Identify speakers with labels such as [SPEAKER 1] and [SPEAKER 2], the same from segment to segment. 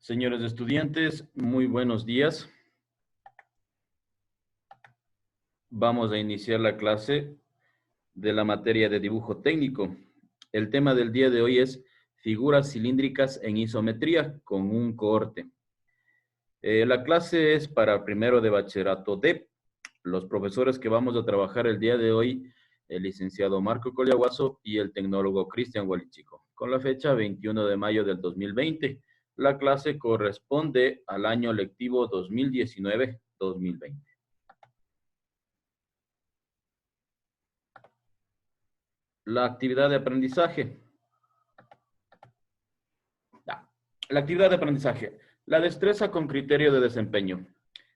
[SPEAKER 1] Señores estudiantes, muy buenos días. Vamos a iniciar la clase de la materia de dibujo técnico. El tema del día de hoy es figuras cilíndricas en isometría con un cohorte. La clase es para primero de bachillerato D. Los profesores que vamos a trabajar el día de hoy, el licenciado Marco Collahuaso y el tecnólogo Cristian Gualichico, con la fecha 21 de mayo del 2020. La clase corresponde al año lectivo 2019-2020. La actividad de aprendizaje. La actividad de aprendizaje. La destreza con criterio de desempeño.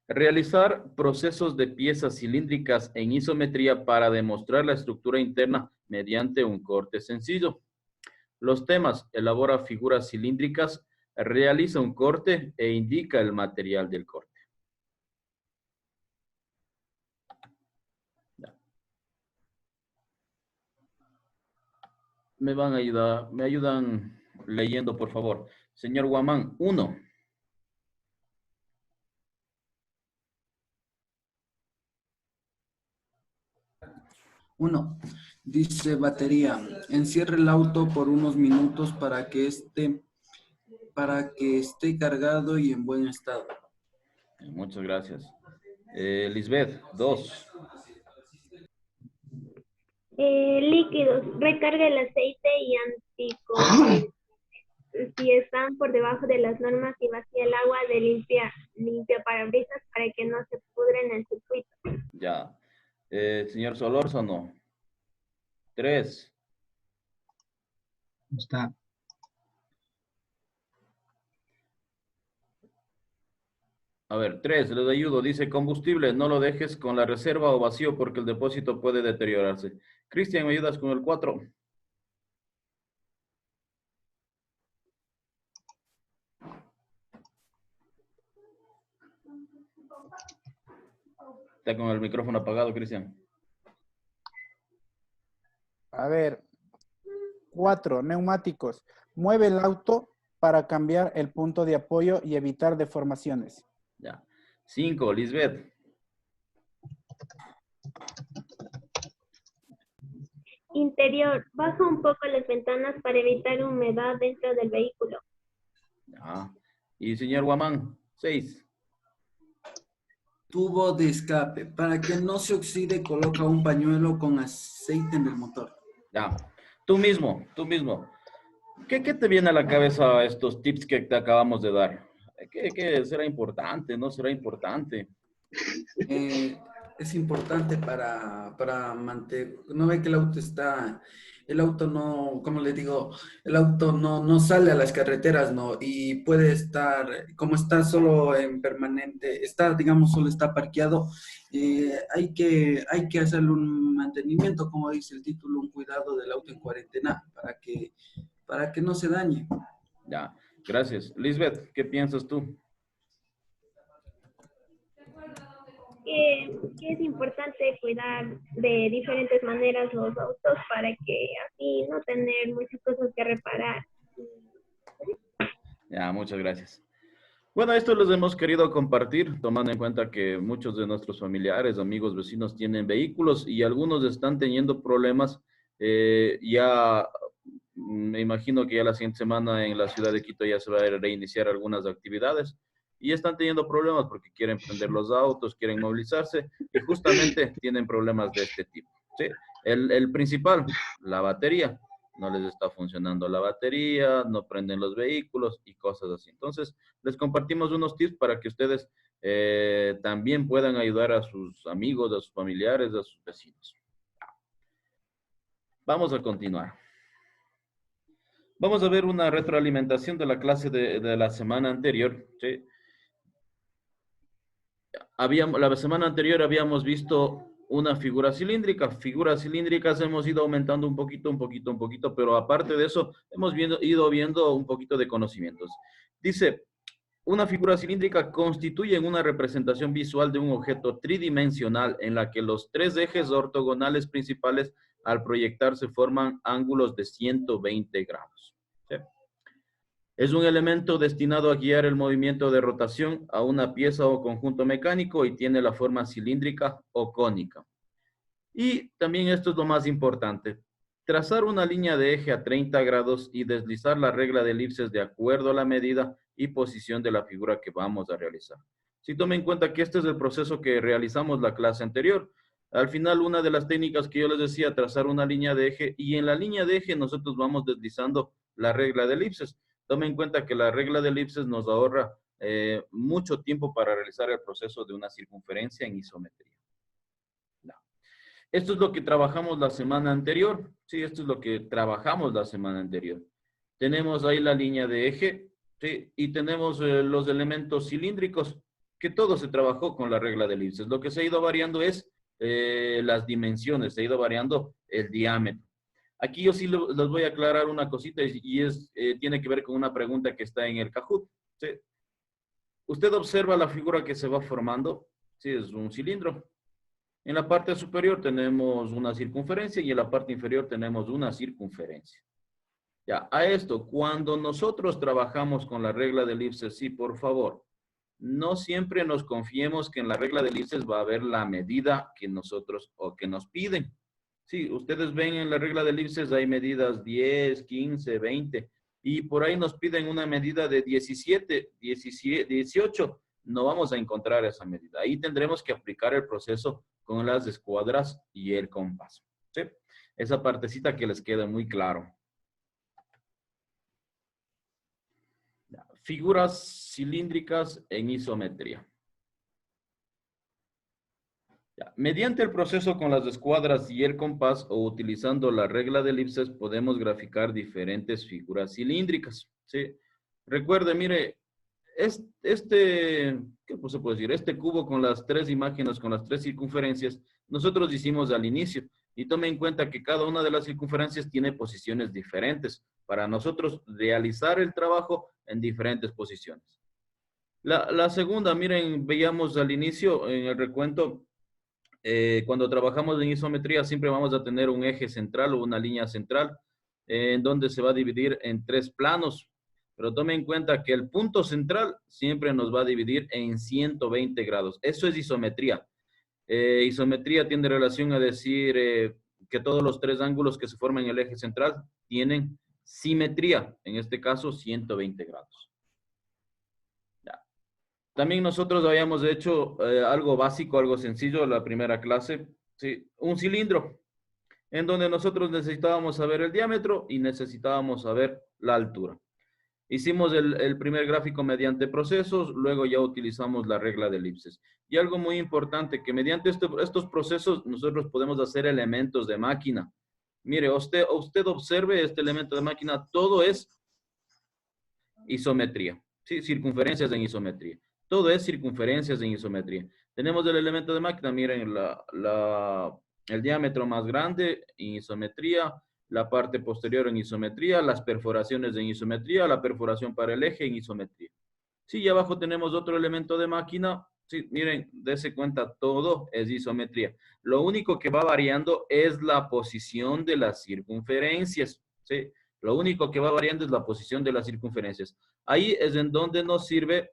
[SPEAKER 1] Realizar procesos de piezas cilíndricas en isometría para demostrar la estructura interna mediante un corte sencillo. Los temas: elabora figuras cilíndricas, realiza un corte e indica el material del corte. Me ayudan leyendo, por favor. Señor Guamán, 1.
[SPEAKER 2] Uno, dice batería, encierre el auto por unos minutos para que esté cargado y en buen estado.
[SPEAKER 1] Muchas gracias. Lisbeth, 2.
[SPEAKER 3] Líquidos, recarga el aceite y anticongelante. Si están por debajo de las normas y vacía el agua de limpia parabrisas para que no se pudre en el circuito.
[SPEAKER 1] Ya. Señor Solórzano, 3.
[SPEAKER 4] Está.
[SPEAKER 1] A ver, 3, les ayudo. Dice combustible, no lo dejes con la reserva o vacío porque el depósito puede deteriorarse. Cristian, ¿me ayudas con el 4? Está con el micrófono apagado, Cristian.
[SPEAKER 4] A ver, 4, neumáticos. Mueve el auto para cambiar el punto de apoyo y evitar deformaciones.
[SPEAKER 1] Ya. 5, Lisbeth.
[SPEAKER 3] Interior, baja un poco las ventanas para evitar humedad dentro del vehículo.
[SPEAKER 1] Ya. Y señor Guamán, 6.
[SPEAKER 2] Tubo de escape, para que no se oxide, coloca un pañuelo con aceite en el motor.
[SPEAKER 1] Ya. Tú mismo. ¿Qué te viene a la cabeza estos tips que te acabamos de dar? ¿Qué será importante? ¿No será importante?
[SPEAKER 2] Es importante para mantener, no ve que el auto no, como le digo, el auto no sale a las carreteras, ¿no? Y puede estar, como está solo en permanente, digamos, solo está parqueado, hay que hacerle un mantenimiento, como dice el título, un cuidado del auto en cuarentena, para que no se dañe.
[SPEAKER 1] Ya, gracias. Lisbeth, ¿qué piensas tú?
[SPEAKER 3] Que es importante cuidar de diferentes maneras los autos para que así no tener muchas cosas que reparar.
[SPEAKER 1] Ya, muchas gracias. Bueno, esto les hemos querido compartir, tomando en cuenta que muchos de nuestros familiares, amigos, vecinos tienen vehículos y algunos están teniendo problemas. Ya me imagino que ya la siguiente semana en la ciudad de Quito ya se va a reiniciar algunas actividades y están teniendo problemas porque quieren prender los autos, quieren movilizarse y justamente tienen problemas de este tipo. ¿Sí? El principal, la batería. No les está funcionando la batería, no prenden los vehículos y cosas así. Entonces, les compartimos unos tips para que ustedes también puedan ayudar a sus amigos, a sus familiares, a sus vecinos. Vamos a continuar. Vamos a ver una retroalimentación de la clase de la semana anterior. ¿Sí? La semana anterior habíamos visto una figura cilíndrica. Figuras cilíndricas hemos ido aumentando un poquito, pero aparte de eso, hemos ido viendo un poquito de conocimientos. Dice, una figura cilíndrica constituye una representación visual de un objeto tridimensional en la que los tres ejes ortogonales principales al proyectarse forman ángulos de 120 grados. ¿Sí? Es un elemento destinado a guiar el movimiento de rotación a una pieza o conjunto mecánico y tiene la forma cilíndrica o cónica. Y también esto es lo más importante. Trazar una línea de eje a 30 grados y deslizar la regla de elipses de acuerdo a la medida y posición de la figura que vamos a realizar. Si tomen en cuenta que este es el proceso que realizamos la clase anterior. Al final, una de las técnicas que yo les decía, trazar una línea de eje, y en la línea de eje nosotros vamos deslizando la regla de elipses. Tomen en cuenta que la regla de elipses nos ahorra mucho tiempo para realizar el proceso de una circunferencia en isometría. Esto es lo que trabajamos la semana anterior. Sí, esto es lo que trabajamos la semana anterior. Tenemos ahí la línea de eje, ¿sí? Y tenemos los elementos cilíndricos, que todo se trabajó con la regla de elipses. Lo que se ha ido variando es las dimensiones, se ha ido variando el diámetro. Aquí yo sí les voy a aclarar una cosita y tiene que ver con una pregunta que está en el Kahoot. ¿Sí? Usted observa la figura que se va formando. Sí, es un cilindro. En la parte superior tenemos una circunferencia y en la parte inferior tenemos una circunferencia. Ya, a esto, cuando nosotros trabajamos con la regla de elipses, sí, por favor, no siempre nos confiemos que en la regla de elipses va a haber la medida que nosotros o que nos piden. Sí, ustedes ven en la regla de elipses hay medidas 10, 15, 20 y por ahí nos piden una medida de 17, 18. No vamos a encontrar esa medida. Ahí tendremos que aplicar el proceso con las escuadras y el compás. ¿Sí? Esa partecita que les quede muy claro. Figuras cilíndricas en isometría. Ya. Mediante el proceso con las escuadras y el compás o utilizando la regla de elipses podemos graficar diferentes figuras cilíndricas. ¿Sí? Recuerde, mire, ¿qué se puede decir? Este cubo con las tres imágenes, con las tres circunferencias, nosotros hicimos al inicio. Y tome en cuenta que cada una de las circunferencias tiene posiciones diferentes para nosotros realizar el trabajo en diferentes posiciones. La segunda, miren, veíamos al inicio en el recuento, cuando trabajamos en isometría siempre vamos a tener un eje central o una línea central en donde se va a dividir en tres planos. Pero tome en cuenta que el punto central siempre nos va a dividir en 120 grados. Eso es isometría. Isometría tiene relación a decir que todos los tres ángulos que se forman en el eje central tienen simetría. En este caso, 120 grados. Ya. También nosotros habíamos hecho algo básico, algo sencillo en la primera clase. ¿Sí? Un cilindro, en donde nosotros necesitábamos saber el diámetro y necesitábamos saber la altura. Hicimos el primer gráfico mediante procesos, luego ya utilizamos la regla de elipses. Y algo muy importante, que mediante estos procesos nosotros podemos hacer elementos de máquina. Mire, usted observe este elemento de máquina, todo es isometría, ¿sí? Circunferencias en isometría. Todo es circunferencias en isometría. Tenemos el elemento de máquina, miren, el diámetro más grande en isometría, la parte posterior en isometría, las perforaciones en isometría, la perforación para el eje en isometría. Sí, y abajo tenemos otro elemento de máquina. Sí, miren, dése cuenta, todo es isometría. Lo único que va variando es la posición de las circunferencias. Sí, lo único que va variando es la posición de las circunferencias. Ahí es en donde nos sirve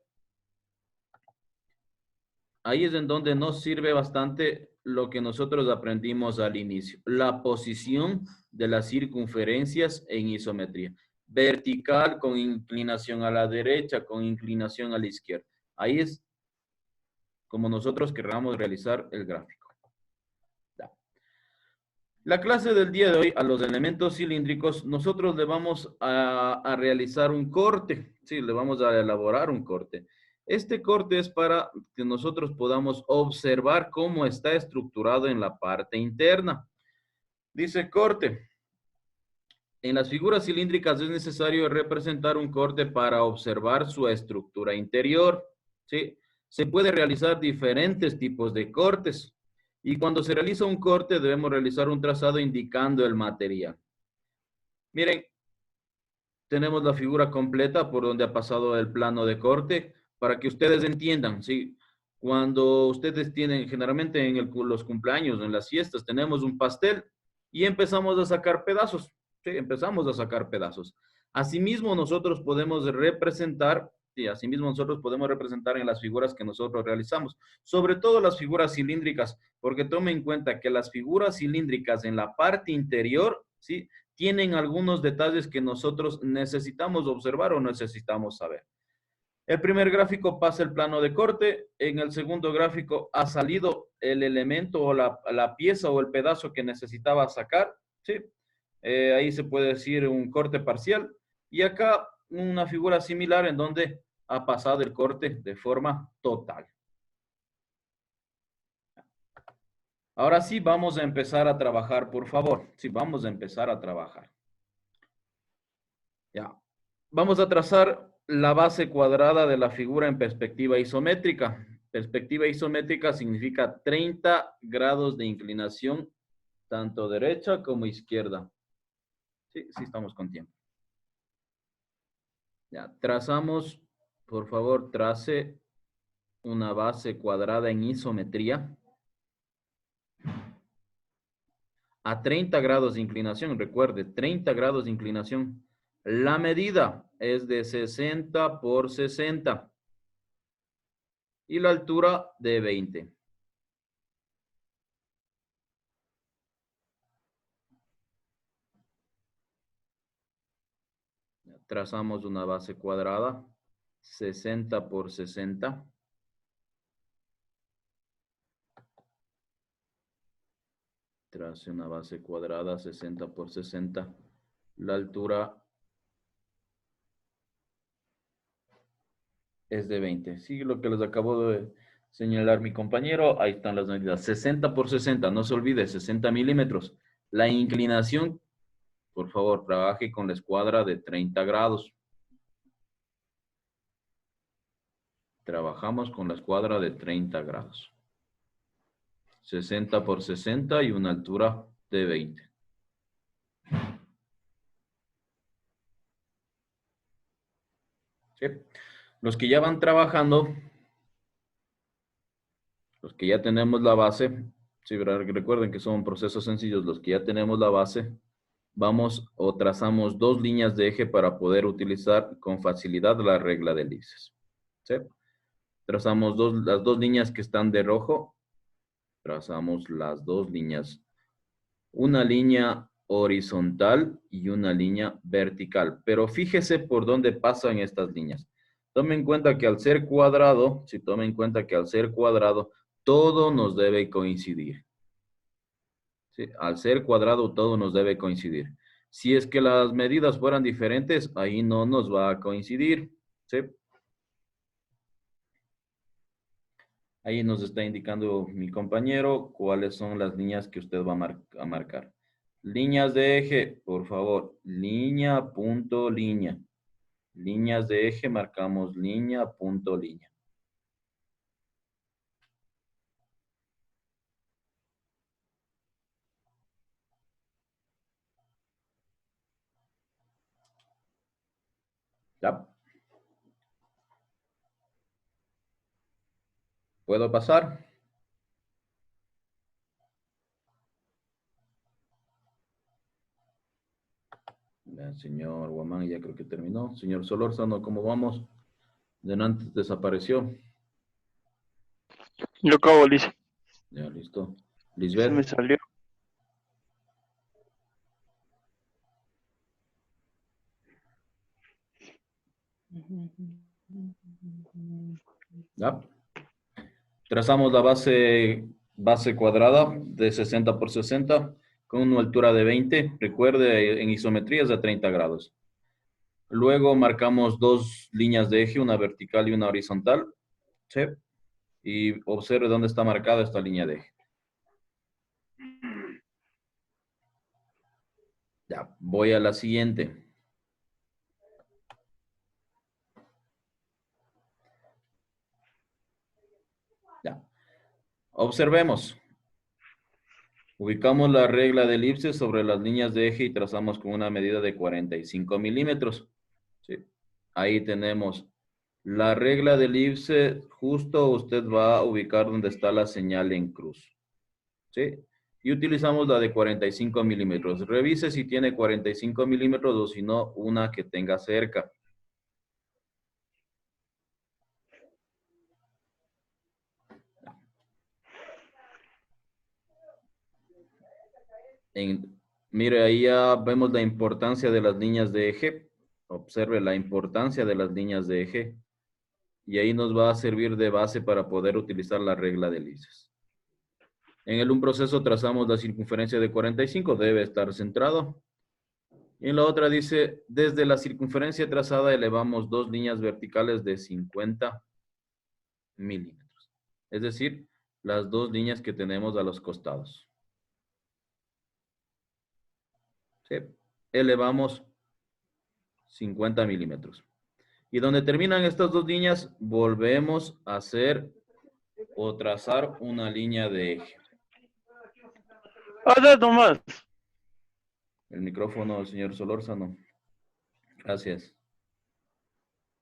[SPEAKER 1] bastante lo que nosotros aprendimos al inicio. La posición de las circunferencias en isometría. Vertical con inclinación a la derecha, con inclinación a la izquierda. Ahí es como nosotros querramos realizar el gráfico. La clase del día de hoy, a los elementos cilíndricos, nosotros le vamos a realizar un corte. Sí, le vamos a elaborar un corte. Este corte es para que nosotros podamos observar cómo está estructurado en la parte interna. Dice corte. En las figuras cilíndricas es necesario representar un corte para observar su estructura interior. ¿Sí? Se puede realizar diferentes tipos de cortes. Y cuando se realiza un corte debemos realizar un trazado indicando el material. Miren, tenemos la figura completa por donde ha pasado el plano de corte. Para que ustedes entiendan, ¿sí? Cuando ustedes tienen, generalmente en los cumpleaños, en las fiestas, tenemos un pastel y empezamos a sacar pedazos, ¿sí? Empezamos a sacar pedazos. Asimismo, nosotros podemos representar, sí, asimismo nosotros podemos representar en las figuras que nosotros realizamos, sobre todo las figuras cilíndricas, porque tome en cuenta que las figuras cilíndricas en la parte interior, ¿sí? Tienen algunos detalles que nosotros necesitamos observar o necesitamos saber. El primer gráfico pasa el plano de corte, en el segundo gráfico ha salido el elemento o la pieza o el pedazo que necesitaba sacar, ¿sí? Ahí se puede decir un corte parcial. Y acá una figura similar en donde ha pasado el corte de forma total. Ahora sí vamos a empezar a trabajar, por favor. Sí, vamos a empezar a trabajar. Ya. Vamos a trazar la base cuadrada de la figura en perspectiva isométrica. Perspectiva isométrica significa 30 grados de inclinación, tanto derecha como izquierda. Sí, sí estamos con tiempo. Ya, trazamos, por favor, trace una base cuadrada en isometría. A 30 grados de inclinación, recuerde, 30 grados de inclinación. La medida es de 60 por 60 y la altura de 20. Trazamos una base cuadrada, 60 por 60. Trace una base cuadrada, 60 por 60. La altura es de 20. Sí, lo que les acabo de señalar mi compañero. Ahí están las medidas. 60 por 60, no se olvide, 60 milímetros. La inclinación, por favor, trabaje con la escuadra de 30 grados. Trabajamos con la escuadra de 30 grados. 60 por 60 y una altura de 20. ¿Sí? Los que ya van trabajando, los que ya tenemos la base, sí, recuerden que son procesos sencillos, los que ya tenemos la base, vamos o trazamos dos líneas de eje para poder utilizar con facilidad la regla de elipses. ¿Sí? Trazamos las dos líneas que están de rojo, trazamos las dos líneas. Una línea horizontal y una línea vertical. Pero fíjese por dónde pasan estas líneas. Tome en cuenta que al ser cuadrado, si tome en cuenta que al ser cuadrado, todo nos debe coincidir. ¿Sí? Al ser cuadrado, todo nos debe coincidir. Si es que las medidas fueran diferentes, ahí no nos va a coincidir. ¿Sí? Ahí nos está indicando mi compañero cuáles son las líneas que usted va a marcar. Líneas de eje, por favor. Línea, punto, línea. Líneas de eje, marcamos línea, punto, línea. ¿Ya? ¿Puedo pasar? Ya, señor Guamán, ya creo que terminó. Señor Solórzano, ¿cómo vamos? Delante desapareció.
[SPEAKER 5] Yo acabo, Liz.
[SPEAKER 1] Ya, listo.
[SPEAKER 5] Se me
[SPEAKER 1] Lisbeth.
[SPEAKER 5] salió.
[SPEAKER 1] ¿Ya? Trazamos la base cuadrada de 60 por 60 con una altura de 20. Recuerde, en isometría es de 30 grados. Luego marcamos dos líneas de eje, una vertical y una horizontal. ¿Sí? Y observe dónde está marcada esta línea de eje. Ya, voy a la siguiente. Ya. Observemos. Ubicamos la regla de elipse sobre las líneas de eje y trazamos con una medida de 45 milímetros. ¿Sí? Ahí tenemos la regla de elipse. Justo usted va a ubicar donde está la señal en cruz. ¿Sí? y utilizamos la de 45 milímetros. Revise si tiene 45 milímetros o si no, una que tenga cerca. Mire, ahí ya vemos la importancia de las líneas de eje. Observe la importancia de las líneas de eje. Y ahí nos va a servir de base para poder utilizar la regla de elipses. En un proceso trazamos la circunferencia de 45, debe estar centrado. Y en la otra dice, desde la circunferencia trazada elevamos dos líneas verticales de 50 milímetros. Es decir, las dos líneas que tenemos a los costados. ¿Sí? Elevamos 50 milímetros. Y donde terminan estas dos líneas, volvemos a hacer o trazar una línea de eje.
[SPEAKER 5] Tomás.
[SPEAKER 1] El micrófono, señor Solórzano. Gracias.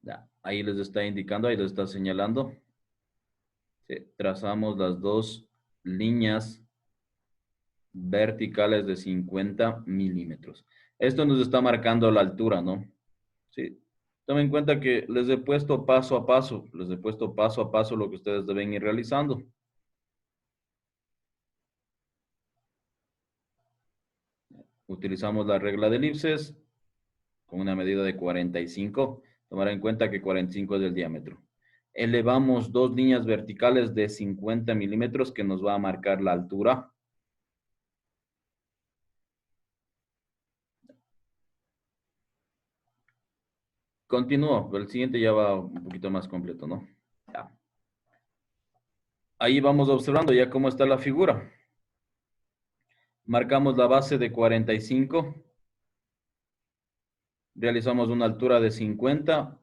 [SPEAKER 1] Ya, ahí les está indicando, ahí les está señalando. Sí, trazamos las dos líneas verticales de 50 milímetros. Esto nos está marcando la altura, ¿no? Sí. Tomen en cuenta que les he puesto paso a paso, lo que ustedes deben ir realizando. Utilizamos la regla de elipses con una medida de 45. Tomar en cuenta que 45 es el diámetro. Elevamos dos líneas verticales de 50 milímetros que nos va a marcar la altura. Continúo, el siguiente ya va un poquito más completo, ¿no? Ya. Ahí vamos observando ya cómo está la figura. Marcamos la base de 45. Realizamos una altura de 50.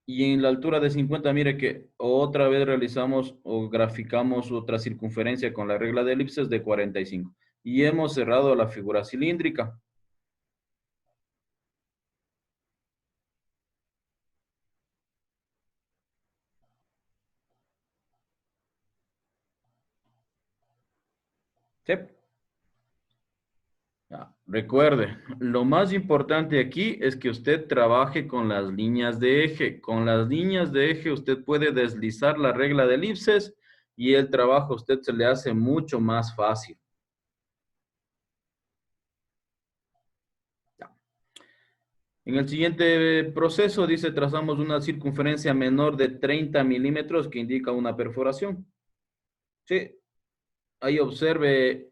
[SPEAKER 1] Y en la altura de 50, mire que otra vez realizamos o graficamos otra circunferencia con la regla de elipses de 45. Y hemos cerrado la figura cilíndrica. ¿Sí? Ya, recuerde, lo más importante aquí es que usted trabaje con las líneas de eje. Con las líneas de eje usted puede deslizar la regla de elipses y el trabajo a usted se le hace mucho más fácil. Ya. En el siguiente proceso dice trazamos una circunferencia menor de 30 milímetros que indica una perforación. Sí, ahí observe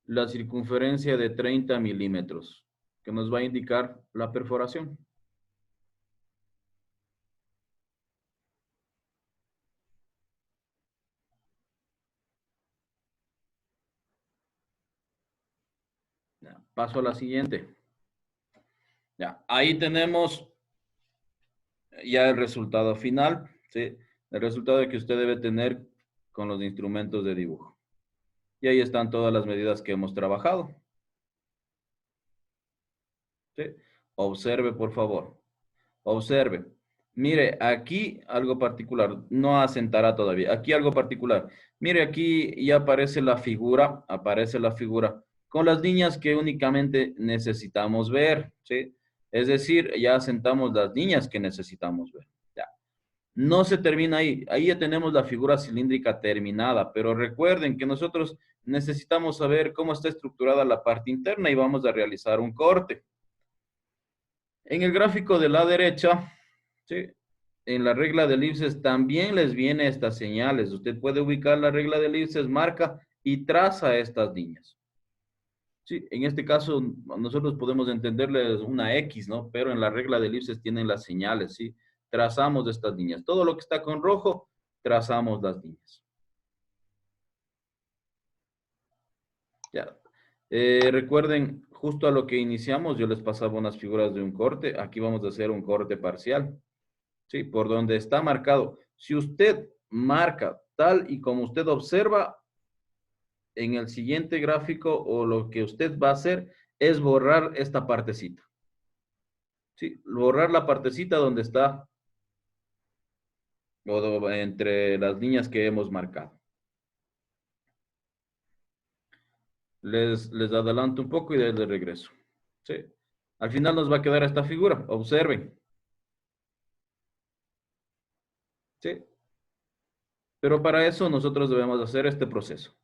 [SPEAKER 1] la circunferencia de 30 milímetros que nos va a indicar la perforación. Ya, paso a la siguiente. Ya, ahí tenemos ya el resultado final, ¿sí? El resultado que usted debe tener con los instrumentos de dibujo. Y ahí están todas las medidas que hemos trabajado. ¿Sí? Observe, por favor. Observe. Mire, aquí algo particular. No asentará todavía. Aquí algo particular. Mire, aquí ya aparece la figura. Aparece la figura con las líneas que únicamente necesitamos ver. ¿Sí? Es decir, ya asentamos las líneas que necesitamos ver. Ya. No se termina ahí. Ahí ya tenemos la figura cilíndrica terminada. Pero recuerden que nosotros necesitamos saber cómo está estructurada la parte interna y vamos a realizar un corte. En el gráfico de la derecha, ¿sí? En la regla de elipses también les viene estas señales. Usted puede ubicar la regla de elipses, marca y traza estas líneas. Sí, en este caso nosotros podemos entenderles una X, ¿no? Pero en la regla de elipses tienen las señales, ¿sí? Trazamos estas líneas. Todo lo que está con rojo, trazamos las líneas. Ya. Recuerden, justo a lo que iniciamos, yo les pasaba unas figuras de un corte. Aquí vamos a hacer un corte parcial. Sí, por donde está marcado. Si usted marca tal y como usted observa, en el siguiente gráfico o lo que usted va a hacer es borrar esta partecita. Sí, borrar la partecita donde está o entre las líneas que hemos marcado. Les adelanto un poco y de regreso. ¿Sí? Al final nos va a quedar esta figura. Observen. ¿Sí? Pero para eso nosotros debemos hacer este proceso.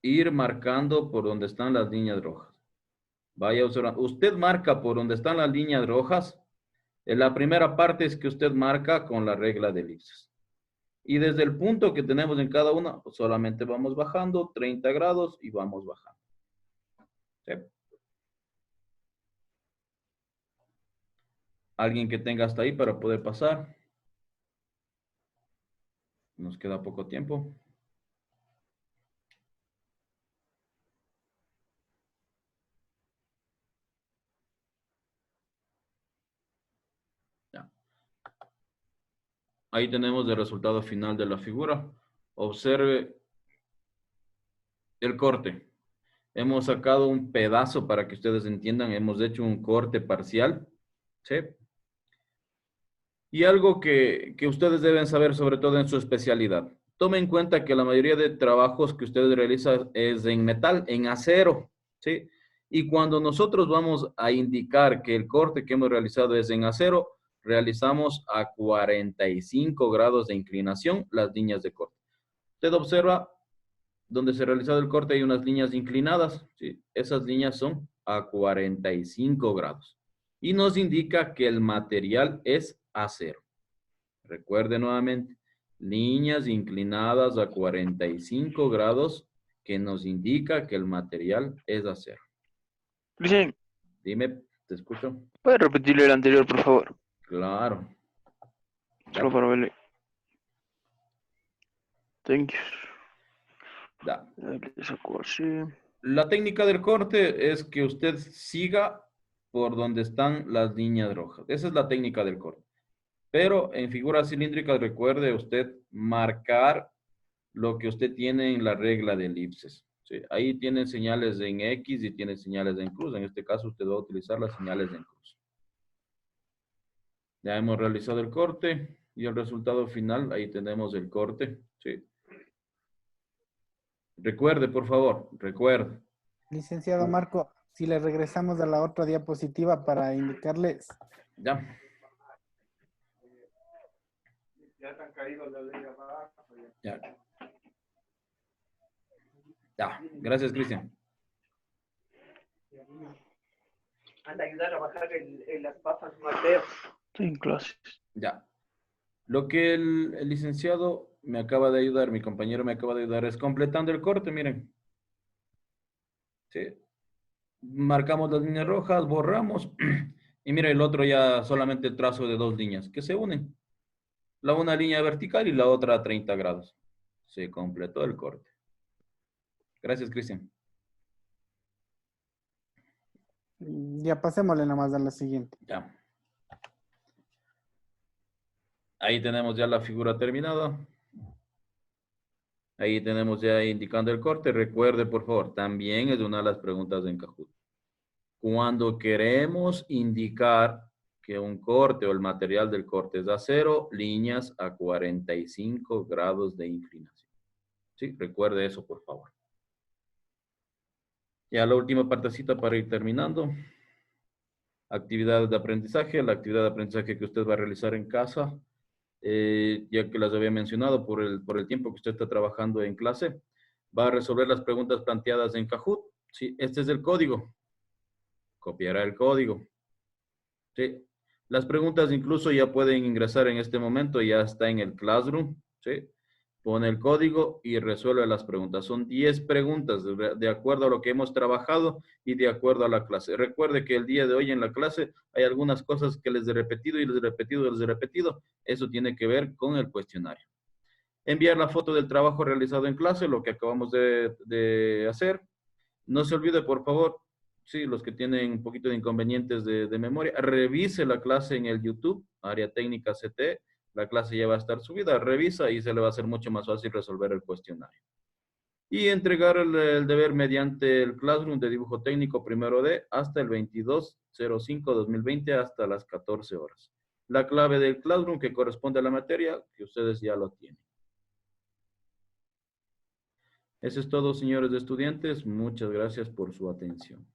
[SPEAKER 1] Ir marcando por donde están las líneas rojas. Vaya observando. Usted marca por donde están las líneas rojas. En la primera parte es que usted marca con la regla de elipses. Y desde el punto que tenemos en cada una, pues solamente vamos bajando 30 grados y vamos bajando. ¿Sí? Alguien que tenga hasta ahí para poder pasar. Nos queda poco tiempo. Ya. Ahí tenemos el resultado final de la figura. Observe el corte. Hemos sacado un pedazo para que ustedes entiendan. Hemos hecho un corte parcial. ¿Sí? Y algo que ustedes deben saber, sobre todo en su especialidad. Tomen en cuenta que la mayoría de trabajos que ustedes realizan es en metal, en acero. ¿Sí? Y cuando nosotros vamos a indicar que el corte que hemos realizado es en acero, realizamos a 45 grados de inclinación las líneas de corte. Usted observa donde se ha realizado el corte hay unas líneas inclinadas. ¿Sí? Esas líneas son a 45 grados. Y nos indica que el material es acero. Recuerde nuevamente, líneas inclinadas a 45 grados que nos indica que el material es acero.
[SPEAKER 5] Cristian,
[SPEAKER 1] Dime, te escucho.
[SPEAKER 5] ¿puedes repetirle el anterior, por favor?
[SPEAKER 1] Claro.
[SPEAKER 5] Solo para verle. Thank you.
[SPEAKER 1] Da.
[SPEAKER 5] Le saco así.
[SPEAKER 1] La técnica del corte es que usted siga por donde están las líneas rojas. Esa es la técnica del corte. Pero en figuras cilíndricas recuerde usted marcar lo que usted tiene en la regla de elipses. ¿Sí? Ahí tiene señales en X y tiene señales en cruz. En este caso usted va a utilizar las señales en cruz. Ya hemos realizado el corte y el resultado final, ahí tenemos el corte. ¿Sí? Recuerde, por favor, recuerde.
[SPEAKER 4] Licenciado Marco, si le regresamos a la otra diapositiva para indicarles.
[SPEAKER 1] Ya.
[SPEAKER 6] Ya están caídos la ley abajo.
[SPEAKER 1] Ya. Ya. Gracias, Cristian.
[SPEAKER 6] Anda a ayudar a bajar las papas, Mateo.
[SPEAKER 5] Estoy en clases.
[SPEAKER 1] Ya. Lo que el licenciado me acaba de ayudar, mi compañero me acaba de ayudar, es completando el corte, miren. Sí. Marcamos las líneas rojas, borramos. Y mira, el otro ya solamente el trazo de dos líneas que se unen. La una línea vertical y la otra a 30 grados. Se completó el corte. Gracias, Cristian.
[SPEAKER 4] Ya pasémosle nomás a la siguiente.
[SPEAKER 1] Ya. Ahí tenemos ya la figura terminada. Ahí tenemos ya indicando el corte. Recuerde, por favor, también es una de las preguntas en Kahoot. Cuando queremos indicar que un corte o el material del corte es de acero, líneas a 45 grados de inclinación. ¿Sí? Recuerde eso, por favor. Ya la última partecita para ir terminando. Actividades de aprendizaje. La actividad de aprendizaje que usted va a realizar en casa, ya que las había mencionado por el tiempo que usted está trabajando en clase, va a resolver las preguntas planteadas en Kahoot. ¿Sí? Este es el código. Copiará el código. ¿Sí? Las preguntas incluso ya pueden ingresar en este momento, ya está en el Classroom. ¿Sí? Pone el código y resuelve las preguntas. Son 10 preguntas de acuerdo a lo que hemos trabajado y de acuerdo a la clase. Recuerde que el día de hoy en la clase hay algunas cosas que les he repetido y les he repetido y les he repetido. Eso tiene que ver con el cuestionario. Enviar la foto del trabajo realizado en clase, lo que acabamos de hacer. No se olvide, por favor, sí, los que tienen un poquito de inconvenientes de memoria, revise la clase en el YouTube, Área Técnica CT. La clase ya va a estar subida, revisa y se le va a hacer mucho más fácil resolver el cuestionario. Y entregar el deber mediante el Classroom de dibujo técnico primero D hasta el 22/05/2020 hasta las 14 horas. La clave del Classroom que corresponde a la materia que ustedes ya lo tienen. Eso es todo, señores estudiantes. Muchas gracias por su atención.